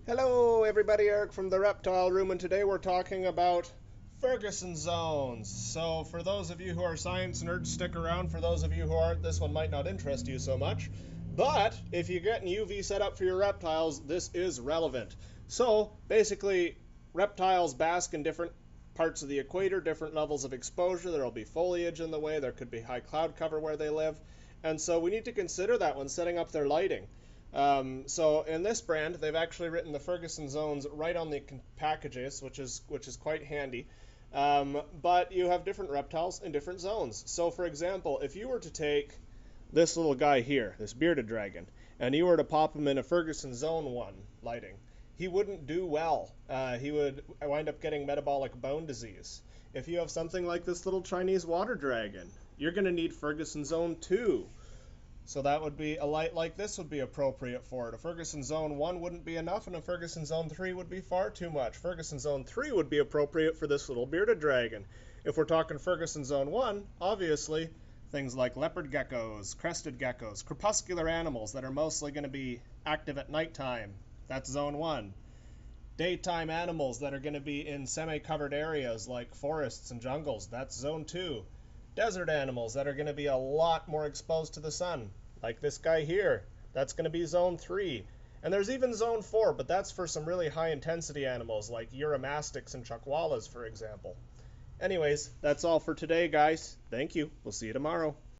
Hello everybody, Eric from the Reptile Room, and today we're talking about Ferguson zones. So for those of you who are science nerds, stick around. For those of you who aren't, this one might not interest you so much. But if you get an UV set up for your reptiles, this is relevant. So basically, reptiles bask in different parts of the equator, different levels of exposure. There'll be foliage in the way, there could be high cloud cover where they live. And so we need to consider that when setting up their lighting. So in this brand, they've actually written the Ferguson zones right on the packages, which is quite handy. But you have different reptiles in different zones. So for example, if you were to take this little guy here, this bearded dragon, and you were to pop him in a Ferguson zone 1 lighting, he wouldn't do well. He would wind up getting metabolic bone disease. If you have something like this little Chinese water dragon, you're going to need Ferguson zone 2. So that would be a light like this would be appropriate for it. A Ferguson Zone 1 wouldn't be enough, and a Ferguson Zone 3 would be far too much. Ferguson Zone 3 would be appropriate for this little bearded dragon. If we're talking Ferguson Zone 1, obviously, things like leopard geckos, crested geckos, crepuscular animals that are mostly going to be active at nighttime, that's Zone 1. Daytime animals that are going to be in semi-covered areas like forests and jungles, that's Zone 2. Desert animals that are going to be a lot more exposed to the sun, like this guy here. That's going to be Zone 3. And there's even Zone 4, but that's for some really high intensity animals like uromastyx and chuckwalas, for example. Anyways, that's all for today, guys. Thank you. We'll see you tomorrow.